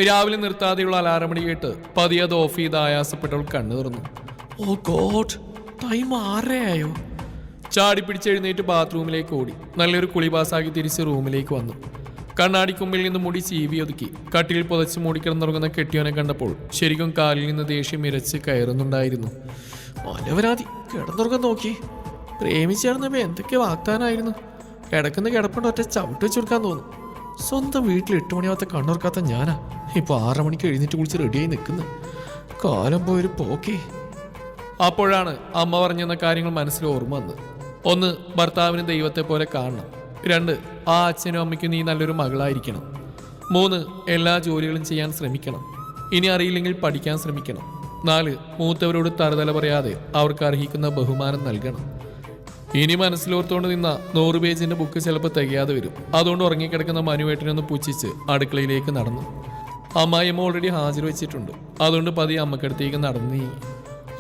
രാവിലെ നിർത്താതെയുള്ള അലാറമണി കേട്ട് പതിയെ അത് ഓഫ് ചെയ്ത് ആയാസപ്പെട്ടവൾ കണ്ണു തുറന്നു. ഓ ഗോഡ്, ടൈം 6:30 ചാടി പിടിച്ചെഴുന്നേറ്റ് ബാത്റൂമിലേക്ക് ഓടി നല്ലൊരു കുളിപാസാക്കി തിരിച്ച് റൂമിലേക്ക് വന്നു. കണ്ണാടിക്കുമ്പിൽ നിന്ന് മുടി ചീവി ഒതുക്കി കട്ടിൽ പുതച്ച് മൂടിക്കിടന്നുറങ്ങുന്ന കെട്ടിയോനെ കണ്ടപ്പോൾ ശരിക്കും കാലിൽ നിന്ന് ദേഷ്യം ഇരച്ച് കയറുന്നുണ്ടായിരുന്നു. ഒലവരാതി കിടന്നുറങ്ങാൻ നോക്കി. പ്രേമിച്ചാണെന്നപ്പോ എന്തൊക്കെ വാഗ്ദാനായിരുന്നു. കിടക്കുന്ന കിടപ്പുണ്ട് ഒറ്റ ചവിട്ട് വെച്ച് കൊടുക്കാൻ തോന്നും. സ്വന്തം വീട്ടിൽ 8 മണിയാവാത്ത കണ്ണുറക്കാത്ത ഞാനാ ഇപ്പൊ 6 മണിക്ക് എഴുന്നേറ്റ് കുളിച്ച് റെഡിയായി നിൽക്കുന്നത്. കാലം പോയൊരു പോക്കേ. അപ്പോഴാണ് അമ്മ പറഞ്ഞെന്ന കാര്യങ്ങൾ മനസ്സിൽ ഓർമ്മ വന്ന്. 1, ഭർത്താവിന് ദൈവത്തെ പോലെ കാണണം. 2, ആ അച്ഛനും അമ്മയ്ക്കും നീ നല്ലൊരു മകളായിരിക്കണം. 3, എല്ലാ ജോലികളും ചെയ്യാൻ ശ്രമിക്കണം. ഇനി അറിയില്ലെങ്കിൽ പഠിക്കാൻ ശ്രമിക്കണം. 4, മൂത്തവരോട് തറുതല പറയാതെ അവർക്ക് അർഹിക്കുന്ന ബഹുമാനം നൽകണം. ഇനി മനസ്സിലോർത്തുകൊണ്ട് നിന്ന 100 പേജിന്റെ ബുക്ക് ചിലപ്പോൾ തികയാതെ വരും. അതുകൊണ്ട് ഉറങ്ങിക്കിടക്കുന്ന മനുവേട്ടനൊന്ന് പുച്ഛിച്ച് അടുക്കളയിലേക്ക് നടന്നു. അമ്മായിയമ്മ ഓൾറെഡി ഹാജർ വെച്ചിട്ടുണ്ട്. അതുകൊണ്ട് പതിയെ അമ്മക്കടുത്തേക്ക് നടന്നു നീങ്ങി.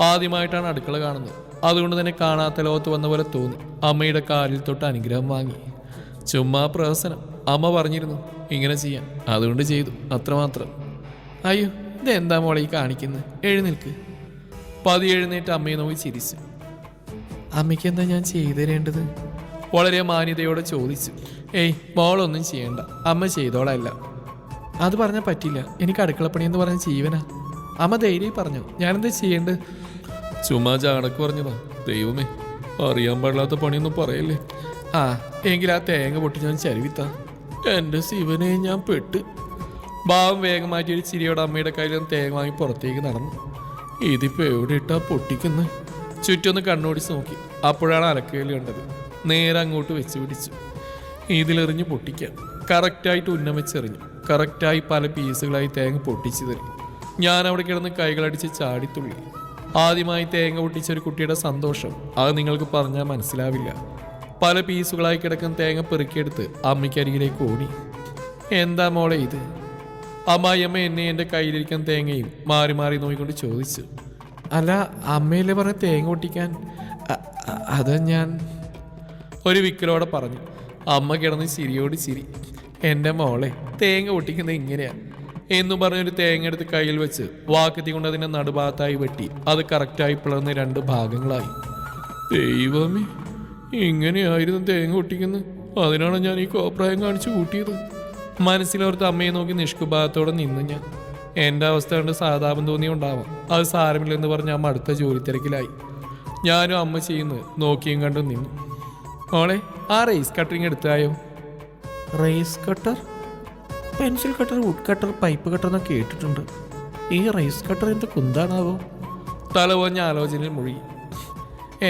ആദ്യമായിട്ടാണ് അടുക്കള കാണുന്നത്. അതുകൊണ്ട് തന്നെ കാണാത്ത ലോകത്ത് വന്ന പോലെ തോന്നി. അമ്മയുടെ കാലിൽ തൊട്ട് അനുഗ്രഹം വാങ്ങി. ചുമ്മാ പ്രഹസനം. അമ്മ പറഞ്ഞിരുന്നു ഇങ്ങനെ ചെയ്യാൻ, അതുകൊണ്ട് ചെയ്തു, അത്രമാത്രം. അയ്യോ, ഇതെന്താ മോളെ ഈ കാണിക്കുന്നത്? എഴുന്നേൽക്ക്. പതിയെ എഴുന്നേറ്റ് അമ്മയെ നോക്കി ചിരിച്ചു. അമ്മയ്ക്ക് എന്താ ഞാൻ ചെയ്തു തരേണ്ടത്? വളരെ മാന്യതയോടെ ചോദിച്ചു. ഏയ് മോളൊന്നും ചെയ്യണ്ട, അമ്മ ചെയ്തോളല്ല. അത് പറഞ്ഞാൽ പറ്റില്ല, എനിക്ക് അടുക്കളപ്പണി എന്ന് പറഞ്ഞ ജീവനാ. അമ്മ ധൈര്യം പറഞ്ഞു. ഞാനെന്താ ചെയ്യേണ്ടത്? ചുമ്മാ ചാടക്ക് പറഞ്ഞതാ. ദൈവമേ, അറിയാൻ പാടില്ലാത്ത പണിയൊന്നും പറയല്ലേ. ആ എങ്കിൽ ആ തേങ്ങ പൊട്ടി ഞാൻ ചരുവിത്താ. എൻ്റെ ശിവനെ, ഞാൻ പെട്ട്. ഭാവം വേഗം മാറ്റി ഒരു ചിരിയോടെ അമ്മയുടെ കയ്യിൽ നിന്ന് തേങ്ങ വാങ്ങി പുറത്തേക്ക് നടന്നു. ഇതിപ്പോ എവിടെ ഇട്ടാ പൊട്ടിക്കുന്നത്? ചുറ്റൊന്ന് കണ്ണോടിച്ച് നോക്കി. അപ്പോഴാണ് അലക്കുകയിൽ കണ്ടത്. നേരെ അങ്ങോട്ട് വെച്ച് പിടിച്ചു. ഇതിലെറിഞ്ഞ് പൊട്ടിക്കാൻ കറക്റ്റായിട്ട് ഉന്നം വെച്ചെറിഞ്ഞു. കറക്റ്റായി പല പീസുകളായി തേങ്ങ പൊട്ടിച്ചു തരും. ഞാൻ അവിടെ കിടന്ന് കൈകളടിച്ച് ചാടിത്തുള്ളി. ആദ്യമായി തേങ്ങ പൊട്ടിച്ച ഒരു കുട്ടിയുടെ സന്തോഷം അത് നിങ്ങൾക്ക് പറഞ്ഞാൽ മനസ്സിലാവില്ല. പല പീസുകളായി കിടക്കുന്ന തേങ്ങ പെറുക്കിയെടുത്ത് അമ്മയ്ക്കരികിലേക്ക് ഓടി. എന്താ മോളെ ഇത്? അമ്മായിയമ്മ എന്നെ എൻ്റെ കയ്യിലിരിക്കുന്ന തേങ്ങയും മാറി മാറി നോക്കിക്കൊണ്ട് ചോദിച്ചു. അല്ല, അമ്മയിലെ പറഞ്ഞ തേങ്ങ പൊട്ടിക്കാൻ? അത് ഞാൻ ഒരു വിക്കലോടെ പറഞ്ഞു. അമ്മ കിടന്ന് ചിരിയോട് ചിരി. എൻ്റെ മോളെ, തേങ്ങ പൊട്ടിക്കുന്നത് ഇങ്ങനെയാ എന്നു പറഞ്ഞൊരു തേങ്ങ എടുത്ത് കയ്യിൽ വെച്ച് വാക്കത്തി കൊണ്ട് അതിൻ്റെ നടുഭാഗത്തായി വെട്ടി അത് കറക്റ്റായി പിളർന്ന് 2 ഭാഗങ്ങളായി. ദൈവമേ, ഇങ്ങനെയായിരുന്നു തേങ്ങ പൊട്ടിക്കുന്നത്. അതിനാണ് ഞാൻ ഈ കോപ്രായം കാണിച്ചു കൂട്ടിയത്. മനസ്സിലോർത്ത് അമ്മയെ നോക്കി നിഷ്കുഭാഗത്തോടെ നിന്നു ഞാൻ. എൻ്റെ അവസ്ഥ കണ്ട് സാധാപം തോന്നിയുണ്ടാവാം. അത് സാരമില്ലെന്ന് പറഞ്ഞ് അമ്മ അടുത്ത ജോലി തിരക്കിലായി. ഞാനും അമ്മ ചെയ്യുന്നത് നോക്കിയും കണ്ടു നിന്നു. മോളെ, ആ റൈസ് കട്ടറിങ് എടുത്തായോ? Rice cutter? Pencil cutter, wood cutter, pipe cutter എന്നൊക്കെ കേട്ടിട്ടുണ്ട്. ഈ റൈസ് കട്ടർ എന്ത് കുന്താണാവോ? തലപോഞ്ഞ ആലോചനയിൽ മുഴുകി.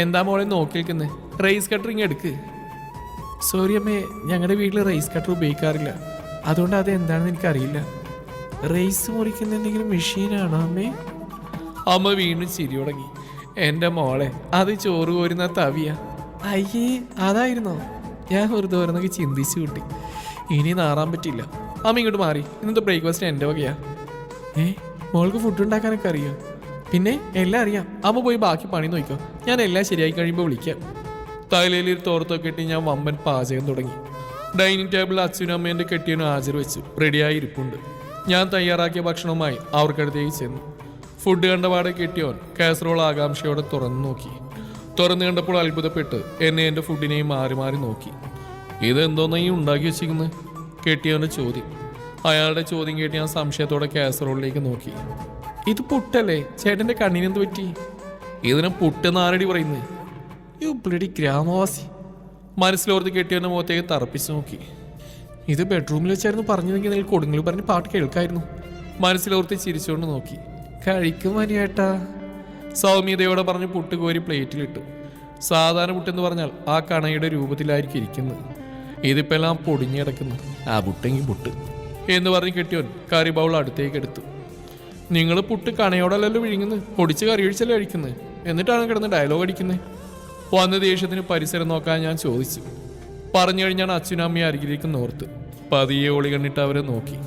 എന്താ മോളെ നോക്കി നിൽക്കുന്നത്? റൈസ് കട്ടറിങ് എടുക്ക്. സോറി അമ്മേ, ഞങ്ങളുടെ വീട്ടിൽ റൈസ് കട്ടർ ഉപയോഗിക്കാറില്ല. അതുകൊണ്ട് അത് എന്താണെന്ന് എനിക്കറിയില്ല. റൈസ് മുറിക്കുന്ന എന്തെങ്കിലും മെഷീനാണോ അമ്മേ? അമ്മ വീണ്ടും ചിരി തുടങ്ങി. എൻ്റെ മോളെ, അത് ചോറ് കോരുന്ന തവിയ. അയ്യേ, അതായിരുന്നോ? ഞാൻ ഒരു തോരന്നൊക്കെ ചിന്തിച്ചു കൂട്ടി. ഇനി നാറാൻ പറ്റില്ല. അമ്മ ഇങ്ങോട്ട് മാറി. ഇന്നത്തെ ബ്രേക്ക്ഫാസ്റ്റ് എൻ്റെ വകയാ. മോൾക്ക് ഫുഡ് ഉണ്ടാക്കാനൊക്കെ അറിയോ? പിന്നെ എല്ലാം അറിയാം. അമ്മ പോയി ബാക്കി പണി നോക്കിക്കോ. ഞാൻ എല്ലാം ശരിയായി കഴിയുമ്പോൾ വിളിക്കാം. തലയിൽ ഒരു തോർത്തൊക്കെ ഇട്ട് ഞാൻ വമ്പൻ പാചകം തുടങ്ങി. ഡൈനിങ് ടേബിളിൽ അച്ഛനും അമ്മേൻ്റെ കെട്ടിയനും ഹാജർ വെച്ചു റെഡിയായി ഇരിപ്പുണ്ട്. ഞാൻ തയ്യാറാക്കിയ ഭക്ഷണവുമായി അവർക്കടുത്തേക്ക് ചെന്നു. ഫുഡ് കണ്ടപാടെ കെട്ടിയോൻ കാസറോൾ ആകാംക്ഷയോടെ തുറന്നു നോക്കി. തുറന്നു കണ്ടപ്പോൾ അത്ഭുതപ്പെട്ട് എന്നെ എൻ്റെ ഫുഡിനെയും മാറി മാറി നോക്കി. ഇതെന്തോന്നാ ഈ ഉണ്ടാക്കി വെച്ചിരിക്കുന്നത്? കെട്ടിയോൻ്റെ ചോദ്യം. അയാളുടെ ചോദ്യം കേട്ട് ഞാൻ സംശയത്തോടെ കാസറോളിലേക്ക് നോക്കി. ഇത് പുട്ടല്ലേ? ചേട്ടൻ്റെ കണ്ണിനെന്ത് പറ്റി? ഇതിനെ പുട്ടെന്ന് ആരടി പറയുന്നത്? You bloody ഗ്രാമവാസി. മനസ്സിലോർത്ത് കെട്ടിയോൻ്റെ മുഖത്തേക്ക് തറപ്പിച്ച് നോക്കി. ഇത് ബെഡ്റൂമിൽ വെച്ചായിരുന്നു പറഞ്ഞതെങ്കിൽ നിങ്ങൾ കൊടുങ്ങൽ പറഞ്ഞ് പാട്ട് കേൾക്കായിരുന്നു. മനസ്സിലോർത്ത് ചിരിച്ചുകൊണ്ട് നോക്കി. കഴിക്കും മനിയേട്ടാ, സൗമ്യതയോടെ പറഞ്ഞ് പുട്ട് കോരി പ്ലേറ്റിലിട്ടു. സാധാരണ പുട്ടെന്ന് പറഞ്ഞാൽ ആ കണയുടെ രൂപത്തിലായിരിക്കും ഇരിക്കുന്നത്. ഇതിപ്പോൾ എല്ലാം പൊടിഞ്ഞു കിടക്കുന്നു. ആ പുട്ടെങ്കിൽ പുട്ട് എന്ന് പറഞ്ഞ് കെട്ടിയോൻ കറി ബൗൾ അടുത്തേക്ക് എടുത്തു. നിങ്ങൾ പുട്ട് കണയോടല്ലല്ലോ വിഴുങ്ങുന്നത്, പൊടിച്ച് കറി ഒഴിച്ചല്ലേ കഴിക്കുന്നത്. എന്നിട്ടാണ് കിടന്ന് ഡയലോഗ് അടിക്കുന്നത്. വന്ന ദേഷ്യത്തിന് പരിസരം നോക്കാൻ ഞാൻ ചോദിച്ചു. പറഞ്ഞു കഴിഞ്ഞാണ് അച്ഛനും അമ്മയും അരികിലേക്ക് നോർത്ത്. പതിയെ ഒളി കണ്ടിട്ട് അവരെ നോക്കി.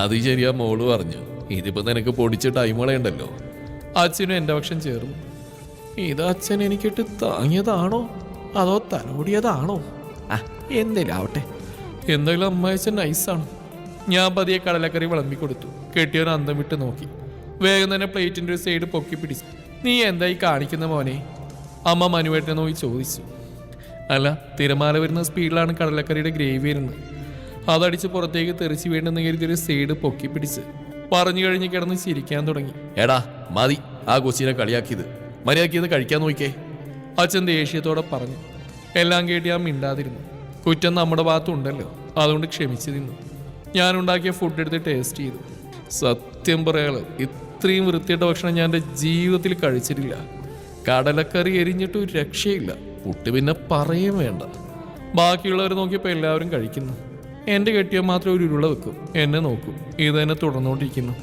അത് ശരിയാ മോള് പറഞ്ഞു. ഇതിപ്പോ നിനക്ക് പൊടിച്ച ടൈമുകളുണ്ടല്ലോ. അച്ഛനും എൻ്റെ പക്ഷം ചേർന്നു. ഇത് അച്ഛൻ എനിക്കിട്ട് താങ്ങിയതാണോ അതോ തലോടിയതാണോ? എന്തേലും ആവട്ടെ, എന്തായാലും അമ്മയച്ഛൻ നൈസാണ്. ഞാൻ പതിയെ കടലക്കറി വിളമ്പി കൊടുത്തു. കെട്ടിയവൻ അന്തം വിട്ട് നോക്കി. വേഗം തന്നെ പ്ലേറ്റിന്റെ ഒരു സൈഡ് പൊക്കി പിടിച്ചു. നീ എന്തായി കാണിക്കുന്ന മോനെ? അമ്മ മനുവേട്ടനെ നോക്കി ചോദിച്ചു. അല്ല, തിരമാല വരുന്ന സ്പീഡിലാണ് കടലക്കറിയുടെ ഗ്രേവി വരുന്നത്. അതടിച്ച് പുറത്തേക്ക് തെറിച്ച് വീണ്ടെന്ന് കരുതിയൊരു സൈഡ് പൊക്കി പിടിച്ച് പറഞ്ഞു കഴിഞ്ഞ് കിടന്ന് ചിരിക്കാൻ തുടങ്ങി. എടാ മതി ആ കൊച്ചിനെ കളിയാക്കിയത്, മര്യാദക്കിയത് കഴിക്കാൻ നോക്കിക്കേ, അച്ഛൻ ദേഷ്യത്തോടെ പറഞ്ഞു. എല്ലാം കേട്ട് ഞാൻ മിണ്ടാതിരുന്നു. കുറ്റം നമ്മുടെ ഭാഗത്തുണ്ടല്ലോ, അതുകൊണ്ട് ക്ഷമിച്ചു നിന്നു. ഞാനുണ്ടാക്കിയ ഫുഡ് എടുത്ത് ടേസ്റ്റ് ചെയ്തു. സത്യം പറയാലോ, ഇത്രയും വൃത്തിയിട്ട ഭക്ഷണം ഞാൻ എൻ്റെ ജീവിതത്തിൽ കഴിച്ചിട്ടില്ല. കടലക്കറി എരിഞ്ഞിട്ട് ഒരു രക്ഷയില്ല. പുട്ട് പിന്നെ പറയും വേണ്ട. ബാക്കിയുള്ളവർ നോക്കിയപ്പോൾ എല്ലാവരും കഴിക്കുന്നു. എൻ്റെ കെട്ടിയാൽ മാത്രം ഒരു ഉരുള വെക്കും, എന്നെ നോക്കും. ഇത് തന്നെ തുടർന്നുകൊണ്ടിരിക്കുന്നു.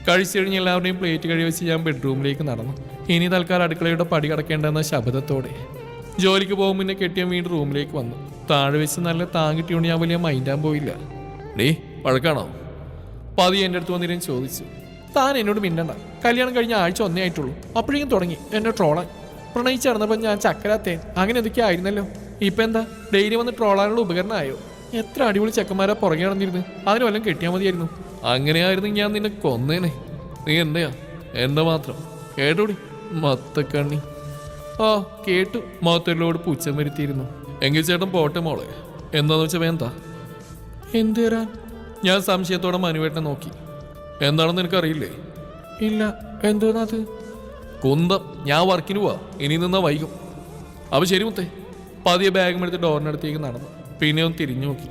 കഴിച്ചു കഴിഞ്ഞ് എല്ലാവരുടെയും പ്ലേറ്റ് കഴി വെച്ച് ഞാൻ ബെഡ്റൂമിലേക്ക് നടന്നു. ഇനി തൽക്കാലം അടുക്കളയുടെ പടി കടക്കേണ്ടെന്ന ശബ്ദത്തോടെ ജോലിക്ക് പോകും മുന്നേ കെട്ടിയ വീണ്ടും റൂമിലേക്ക് വന്നു. താഴെ വെച്ച് നല്ല താങ്ങിട്ടിയോണ്ട് ഞാൻ വലിയ മൈൻഡാൻ പോയില്ല. ഡേ വഴക്കാണോ? പതി എൻ്റെ അടുത്ത് വന്നിരുന്ന് ചോദിച്ചു. താൻ എന്നോട് മിണ്ടണ്ട. കല്യാണം കഴിഞ്ഞ ആഴ്ച ഒന്നേ ആയിട്ടുള്ളൂ, അപ്പോഴേക്കും തുടങ്ങി എന്നെ ട്രോളാൻ. പ്രണയിച്ച് നടന്നപ്പോൾ ഞാൻ ചക്കരാത്തേൻ അങ്ങനെ എന്തൊക്കെ ആയിരുന്നല്ലോ. ഇപ്പം എന്താ ഡെയിലി വന്ന് ട്രോളാനുള്ള ഉപകരണമായോ? എത്ര അടിപൊളി ചെക്കന്മാരാ പുറകെ നടന്നിരുന്നു. അതിന് വല്ലതും കെട്ടിയാൽ മതിയായിരുന്നു. അങ്ങനെയായിരുന്നെങ്കിൽ ഞാൻ നിന്നെ കൊന്നേനെ. നീ എന്റെയാ, എന്റെ മാത്രം. കേട്ടോടി മത്തക്കണ്ണി. ആ കേട്ടു. മുഖത്തൊരുലോട് പുച്ഛം വരുത്തിയിരുന്നു. എങ്കിൽ ചേട്ടൻ പോട്ടെ മോളെ. എന്താന്ന് വെച്ചാൽ വേണ്ട. എന്ത് തരാൻ? ഞാൻ സംശയത്തോടെ മനുവേട്ടനെ നോക്കി. എന്താണെന്ന് എനിക്കറിയില്ലേ? ഇല്ല. എന്തോന്നത്? കുന്തം. ഞാൻ വർക്കിന് പോവാ, ഇനി നിന്നാ വൈകും. അപ്പോൾ ശരി മുത്തേ. പതിയെ ബാഗും എടുത്ത് ഡോറിനടുത്തേക്ക് നടന്നു. പിന്നെ ഒന്ന് തിരിഞ്ഞു നോക്കി.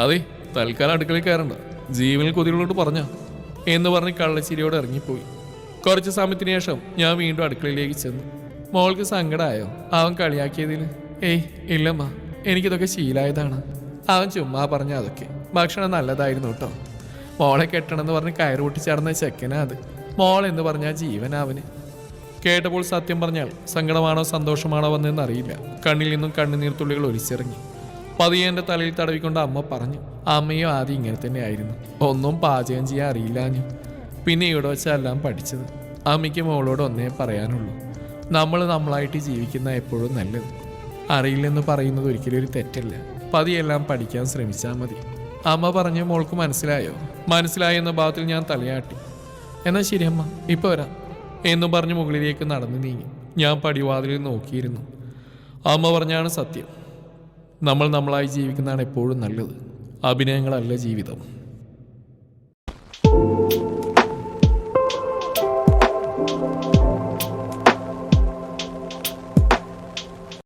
അതെ, തൽക്കാലം അടുക്കളയിൽ കയറണ്ട, ജീവനിൽ കൊതികളോട് പറഞ്ഞ എന്ന് പറഞ്ഞ് കള്ളച്ചിരിയോടെ ഇറങ്ങിപ്പോയി. കുറച്ച് സമയത്തിന് ശേഷം ഞാൻ വീണ്ടും അടുക്കളയിലേക്ക് ചെന്നു. മോൾക്ക് സങ്കടമായോ അവൻ കളിയാക്കിയതിൽ? ഏയ് ഇല്ലമ്മ, എനിക്കിതൊക്കെ ശീലായതാണ്. അവൻ ചുമ്മാ പറഞ്ഞ അതൊക്കെ. ഭക്ഷണം നല്ലതായിരുന്നു കേട്ടോ. മോളെ കെട്ടണമെന്ന് പറഞ്ഞ് കയറ് പൊട്ടിച്ചടന്ന ചെക്കനാ അത്. മോളെന്ന് പറഞ്ഞാൽ ജീവനാവന്. കേട്ടപ്പോൾ സത്യം പറഞ്ഞാൽ സങ്കടമാണോ സന്തോഷമാണോ വന്നതെന്ന് അറിയില്ല. കണ്ണിൽ നിന്നും കണ്ണുനീർത്തുള്ളികൾ ഒലിച്ചിറങ്ങി. പതിയെ എൻ്റെ തലയിൽ തടവിക്കൊണ്ട് അമ്മ പറഞ്ഞു. അമ്മയും ആദ്യം ഇങ്ങനെ തന്നെ ആയിരുന്നു. ഒന്നും പാചകം ചെയ്യാൻ അറിയില്ലാഞ്ഞു. പിന്നെ ഇവിടെ വെച്ചെല്ലാം പഠിച്ചത്. അമ്മയ്ക്ക് മോളോട് ഒന്നേ പറയാനുള്ളൂ, നമ്മൾ നമ്മളായിട്ട് ജീവിക്കുന്ന എപ്പോഴും നല്ലത്. അറിയില്ലെന്ന് പറയുന്നത് ഒരിക്കലും ഒരു തെറ്റല്ല. പതിയെല്ലാം പഠിക്കാൻ ശ്രമിച്ചാൽ മതി. അമ്മ പറഞ്ഞ മോൾക്ക് മനസ്സിലായോ? മനസ്സിലായി എന്ന ഭാഗത്തിൽ ഞാൻ തലയാട്ടി. എന്നാൽ ശരി അമ്മ, ഇപ്പോൾ വരാം എന്നും പറഞ്ഞ് മുകളിലേക്ക് നടന്നു നീങ്ങി. ഞാൻ പടിവാതിലിൽ നോക്കിയിരുന്നു. അമ്മ പറഞ്ഞാണ് സത്യം. നമ്മൾ നമ്മളായി ജീവിക്കുന്നതാണ് എപ്പോഴും നല്ലത്. അഭിനയങ്ങളല്ല ജീവിതം.